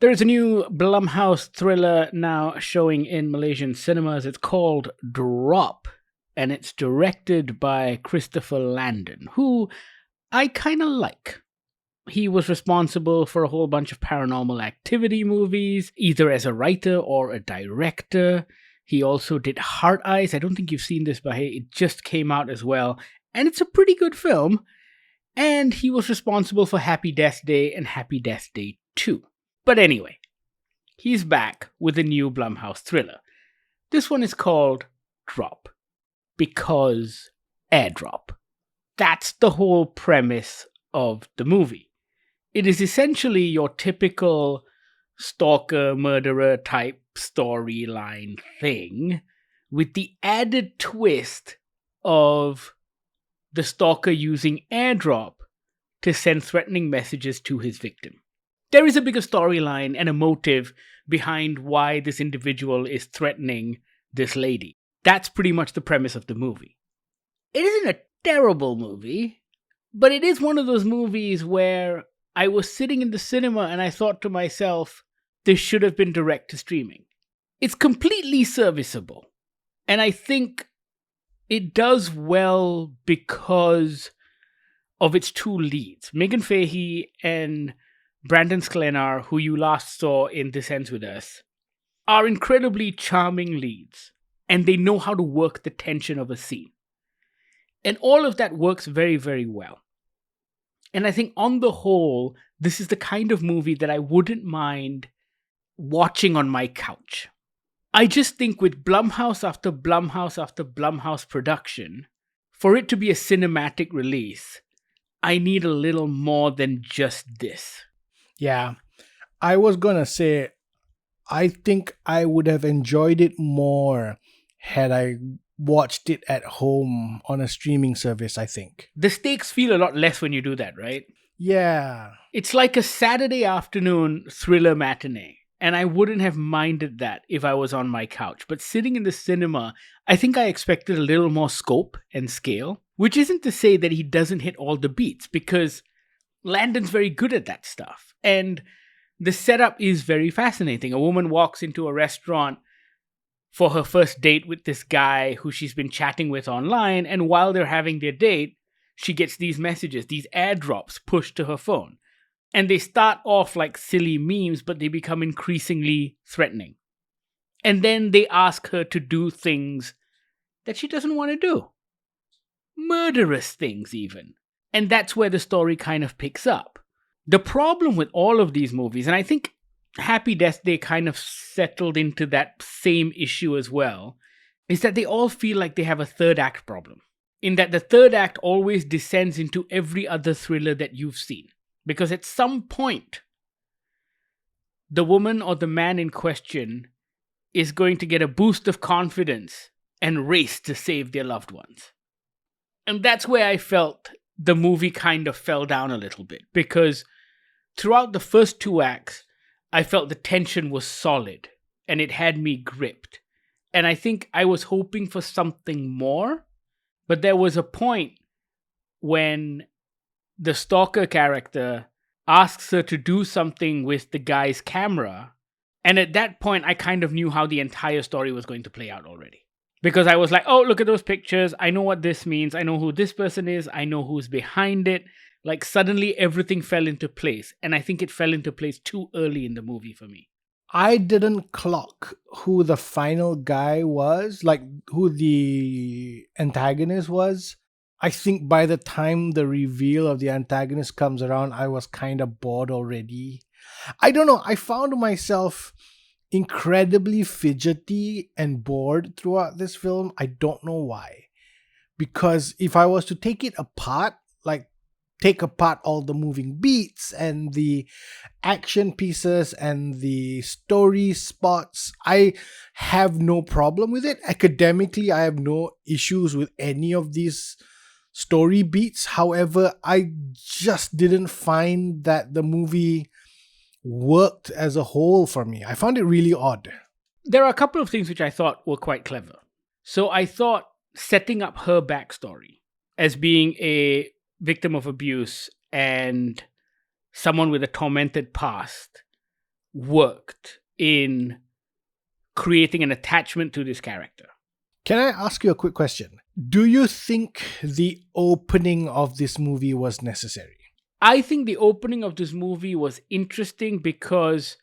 There is a new Blumhouse thriller now showing in Malaysian cinemas. It's called Drop, and it's directed by Christopher Landon, who I kind of like. He was responsible for a whole bunch of Paranormal Activity movies, either as a writer or a director. He also did Heart Eyes. I don't think you've seen this, Bahir. It just came out as well, and it's a pretty good film. And he was responsible for Happy Death Day and Happy Death Day 2. But anyway, he's back with a new Blumhouse thriller. This one is called Drop, because airdrop. That's the whole premise of the movie. It is essentially your typical stalker, murderer type storyline thing, with the added twist of the stalker using airdrop to send threatening messages to his victim. There is a bigger storyline and a motive behind why this individual is threatening this lady. That's pretty much the premise of the movie. It isn't a terrible movie, but it is one of those movies where I was sitting in the cinema and I thought to myself, this should have been direct to streaming. It's completely serviceable. And I think it does well because of its two leads. Megan Fahey and Brandon Sklenar, who you last saw in This Ends With Us, are incredibly charming leads. And they know how to work the tension of a scene. And all of that works very, very well. And I think on the whole, this is the kind of movie that I wouldn't mind watching on my couch. I just think with Blumhouse after Blumhouse after Blumhouse production, for it to be a cinematic release, I need a little more than just this. Yeah, I was gonna say, I think I would have enjoyed it more had I watched it at home on a streaming service, I think. The stakes feel a lot less when you do that, right? Yeah. It's like a Saturday afternoon thriller matinee. And I wouldn't have minded that if I was on my couch. But sitting in the cinema, I think I expected a little more scope and scale. Which isn't to say that he doesn't hit all the beats, because Landon's very good at that stuff. And the setup is very fascinating. A woman walks into a restaurant for her first date with this guy who she's been chatting with online. And while they're having their date, she gets these messages, these airdrops pushed to her phone. And they start off like silly memes, but they become increasingly threatening. And then they ask her to do things that she doesn't want to do. Murderous things, even. And that's where the story kind of picks up. The problem with all of these movies, and I think Happy Death Day kind of settled into that same issue as well, is that they all feel like they have a third act problem. In that the third act always descends into every other thriller that you've seen. Because at some point, the woman or the man in question is going to get a boost of confidence and race to save their loved ones. And that's where I felt the movie kind of fell down a little bit. Because throughout the first two acts, I felt the tension was solid and it had me gripped. And I think I was hoping for something more. But there was a point when the stalker character asks her to do something with the guy's camera. And at that point, I kind of knew how the entire story was going to play out already. Because I was like, oh, look at those pictures. I know what this means. I know who this person is. I know who's behind it. Like suddenly everything fell into place. And I think it fell into place too early in the movie for me. I didn't clock who the final guy was, like who the antagonist was. I think by the time the reveal of the antagonist comes around, I was kind of bored already. I don't know. I found myself incredibly fidgety and bored throughout this film. I don't know why. Because if I was to take it apart, like take apart all the moving beats and the action pieces and the story spots, I have no problem with it. Academically, I have no issues with any of these story beats. However, I just didn't find that the movie worked as a whole for me. I found it really odd. There are a couple of things which I thought were quite clever. So I thought setting up her backstory as being a victim of abuse and someone with a tormented past worked in creating an attachment to this character. Can I ask you a quick question? Do you think the opening of this movie was necessary? I think the opening of this movie was interesting because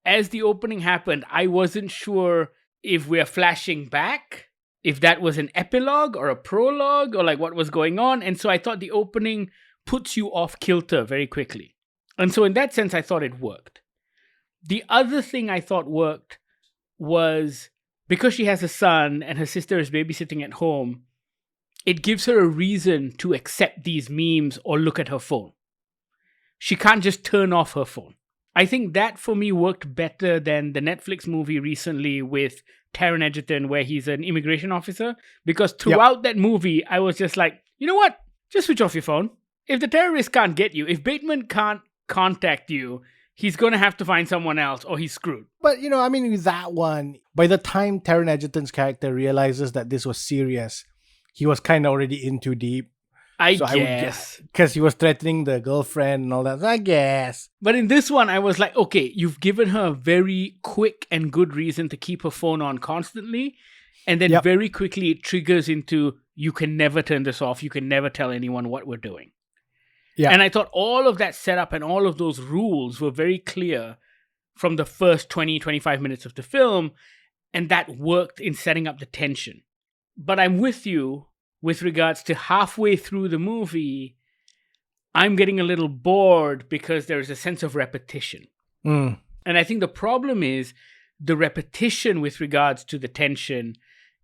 as the opening happened, I wasn't sure if we're flashing back, if that was an epilogue or a prologue or like what was going on. And so I thought the opening puts you off kilter very quickly. And so in that sense, I thought it worked. The other thing I thought worked was because she has a son and her sister is babysitting at home, it gives her a reason to accept these memes or look at her phone. She can't just turn off her phone. I think that for me worked better than the Netflix movie recently with Taron Egerton where he's an immigration officer. Because throughout that movie, I was just like, you know what? Just switch off your phone. If the terrorist can't get you, if Bateman can't contact you, he's going to have to find someone else or he's screwed. But, with that one, by the time Taron Egerton's character realizes that this was serious, he was kind of already in too deep. I guess. Because he was threatening the girlfriend and all that. I guess. But in this one, I was like, okay, you've given her a very quick and good reason to keep her phone on constantly. And then very quickly it triggers into, you can never turn this off. You can never tell anyone what we're doing. Yeah. And I thought all of that setup and all of those rules were very clear from the first 20, 25 minutes of the film. And that worked in setting up the tension. But I'm with you with regards to halfway through the movie, I'm getting a little bored because there's a sense of repetition. And I think the problem is the repetition with regards to the tension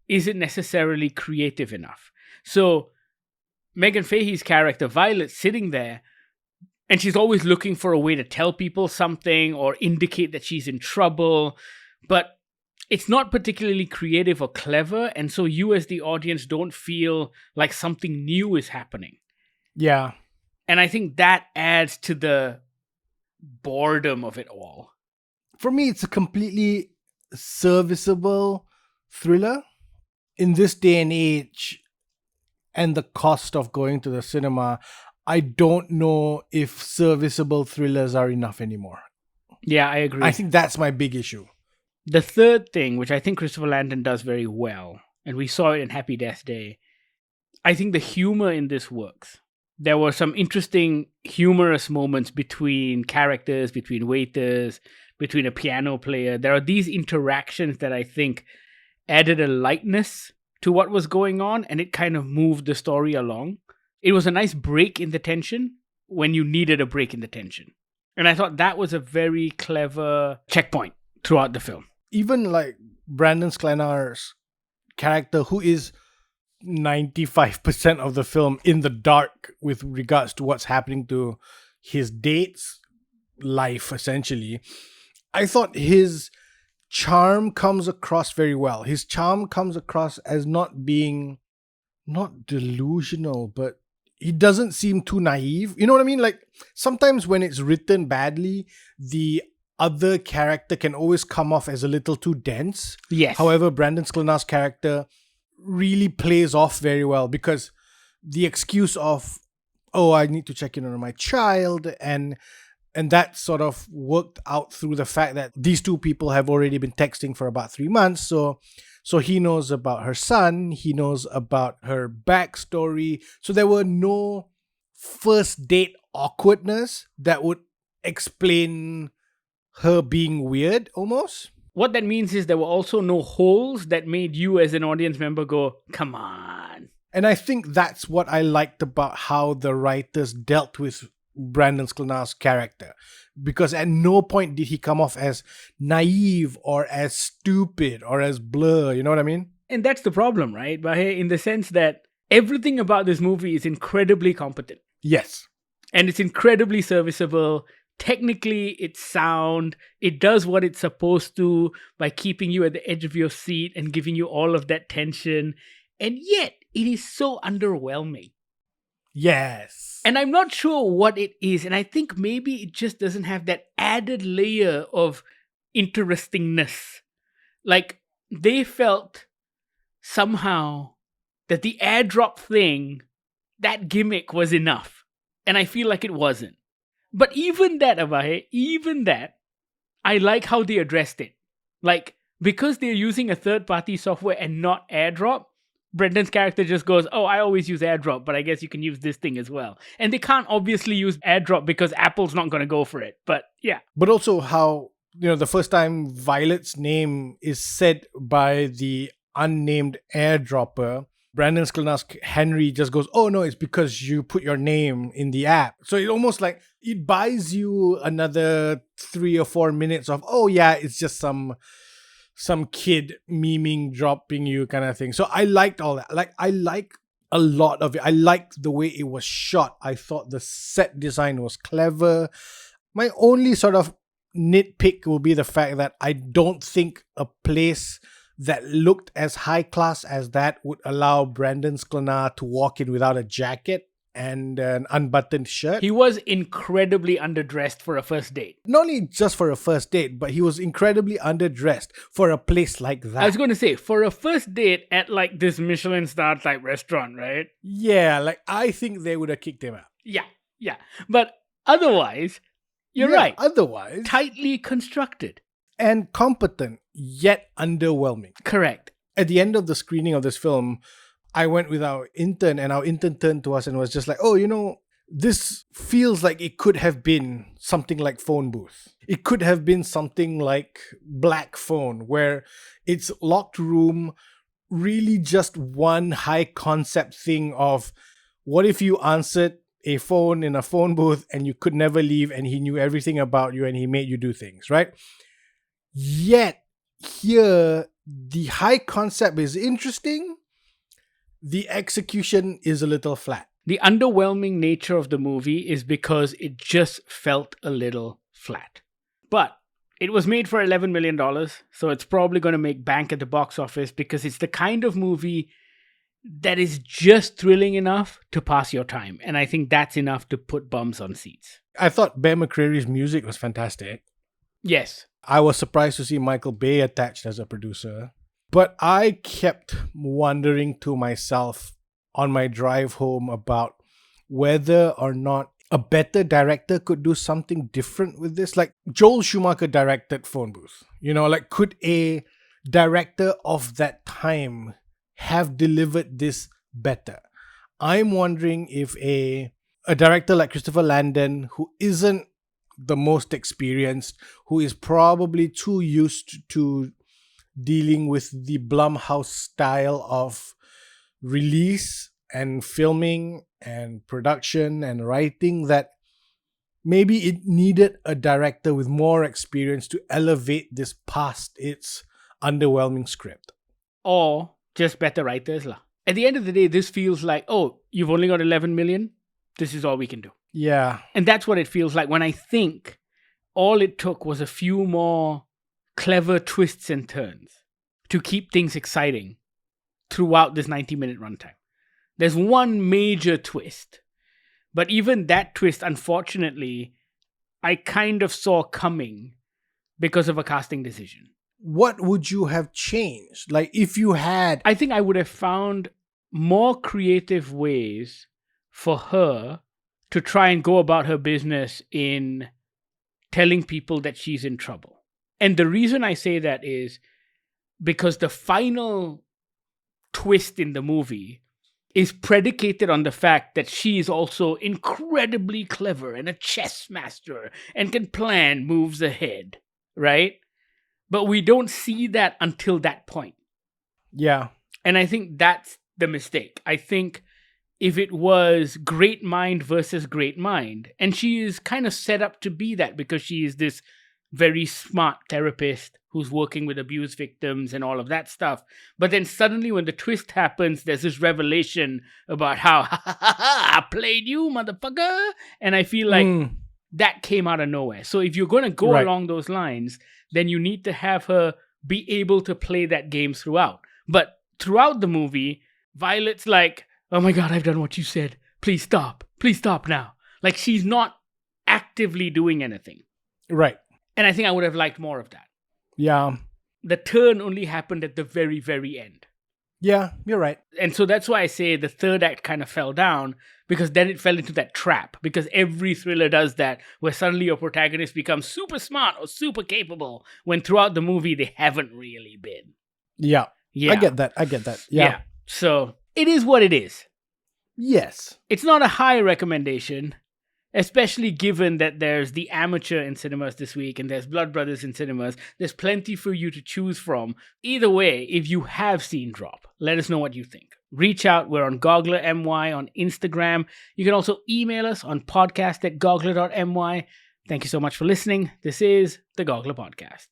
isn't necessarily creative enough. So Megan Fahey's character, Violet's sitting there, and she's always looking for a way to tell people something or indicate that she's in trouble. But it's not particularly creative or clever, and so you as the audience don't feel like something new is happening. Yeah. And I think that adds to the boredom of it all. For me, it's a completely serviceable thriller. In this day and age, and the cost of going to the cinema, I don't know if serviceable thrillers are enough anymore. Yeah, I agree. I think that's my big issue. The third thing, which I think Christopher Landon does very well, and we saw it in Happy Death Day, I think the humor in this works. There were some interesting humorous moments between characters, between waiters, between a piano player. There are these interactions that I think added a lightness to what was going on, and it kind of moved the story along. It was a nice break in the tension when you needed a break in the tension. And I thought that was a very clever checkpoint throughout the film. Even like Brandon Sklenar's character, who is 95% of the film in the dark with regards to what's happening to his date's life, essentially, I thought his charm comes across very well. His charm comes across as not being, not delusional, but he doesn't seem too naive. You know what I mean? Like sometimes when it's written badly, the other character can always come off as a little too dense. Yes. However, Brandon Sklenar's character really plays off very well because the excuse of, oh, I need to check in on my child, and that sort of worked out through the fact that these two people have already been texting for about 3 months. So he knows about her son, he knows about her backstory. So there were no first date awkwardness that would explain her being weird almost. What that means is there were also no holes that made you as an audience member go, come on. And I think that's what I liked about how the writers dealt with Brandon Sklenar's character. Because at no point did he come off as naive or as stupid or as blur, you know what I mean? And that's the problem, right, Bahir? In the sense that everything about this movie is incredibly competent. Yes. And it's incredibly serviceable. Technically, it's sound. It does what it's supposed to by keeping you at the edge of your seat and giving you all of that tension. And yet, it is so underwhelming. Yes. And I'm not sure what it is. And I think maybe it just doesn't have that added layer of interestingness. Like, they felt somehow that the airdrop thing, that gimmick was enough. And I feel like it wasn't. But even that, Abhay, even that, I like how they addressed it. Like, because they're using a third-party software and not AirDrop, Brendan's character just goes, oh, I always use AirDrop, but I guess you can use this thing as well. And they can't obviously use AirDrop because Apple's not going to go for it. But yeah. But also how, the first time Violet's name is said by the unnamed airdropper, Brandon Sklena's Henry just goes, oh no, it's because you put your name in the app. So it almost like it buys you another 3 or 4 minutes of, oh yeah, it's just some kid memeing, dropping you kind of thing. So I liked all that. Like, I like a lot of it. I liked the way it was shot. I thought the set design was clever. My only sort of nitpick will be the fact that I don't think a place that looked as high class as that would allow Brandon Sklena to walk in without a jacket and an unbuttoned shirt. He was incredibly underdressed for a first date. Not only just for a first date, but he was incredibly underdressed for a place like that. I was going to say, for a first date at like this Michelin star type restaurant, right? Yeah, like I think they would have kicked him out. Yeah. But otherwise, you're right. Otherwise, tightly constructed. And competent, yet underwhelming. Correct. At the end of the screening of this film, I went with our intern, and our intern turned to us and was just like, oh, this feels like it could have been something like Phone Booth. It could have been something like Black Phone, where it's locked room, really just one high concept thing of what if you answered a phone in a phone booth and you could never leave and he knew everything about you and he made you do things, right? Yet here, the high concept is interesting. The execution is a little flat. The underwhelming nature of the movie is because it just felt a little flat. But it was made for $11 million, so it's probably going to make bank at the box office because it's the kind of movie that is just thrilling enough to pass your time. And I think that's enough to put bums on seats. I thought Bear McCreary's music was fantastic. Yes. I was surprised to see Michael Bay attached as a producer. But I kept wondering to myself on my drive home about whether or not a better director could do something different with this. Like Joel Schumacher directed Phone Booth. Could a director of that time have delivered this better? I'm wondering if a director like Christopher Landon, who isn't the most experienced, who is probably too used to dealing with the Blumhouse style of release and filming and production and writing, that maybe it needed a director with more experience to elevate this past its underwhelming script. Or just better writers. At the end of the day, this feels like, oh, you've only got 11 million? This is all we can do. Yeah. And that's what it feels like when I think all it took was a few more clever twists and turns to keep things exciting throughout this 90-minute runtime. There's one major twist, but even that twist, unfortunately, I kind of saw coming because of a casting decision. What would you have changed? Like, if you had... I think I would have found more creative ways for her to try and go about her business in telling people that she's in trouble. And the reason I say that is because the final twist in the movie is predicated on the fact that she is also incredibly clever and a chess master and can plan moves ahead, right? But we don't see that until that point. Yeah. And I think that's the mistake. I think if it was great mind versus great mind, and she is kind of set up to be that because she is this very smart therapist who's working with abuse victims and all of that stuff. But then suddenly when the twist happens, there's this revelation about how, I played you, motherfucker. And I feel like that came out of nowhere. So if you're going to go along those lines, then you need to have her be able to play that game throughout. But throughout the movie, Violet's like, oh my God, I've done what you said. Please stop. Please stop now. Like, she's not actively doing anything. Right. And I think I would have liked more of that. Yeah. The turn only happened at the very, very end. Yeah, you're right. And so that's why I say the third act kind of fell down, because then it fell into that trap. Because every thriller does that, where suddenly your protagonist becomes super smart or super capable, when throughout the movie they haven't really been. Yeah. Yeah. I get that. Yeah. So it is what it is. Yes. It's not a high recommendation, especially given that there's The Amateur in cinemas this week and there's Blood Brothers in cinemas. There's plenty for you to choose from. Either way, if you have seen Drop, let us know what you think. Reach out. We're on Goggler MY on Instagram. You can also email us on podcast@goggler.my. Thank you so much for listening. This is the Goggler Podcast.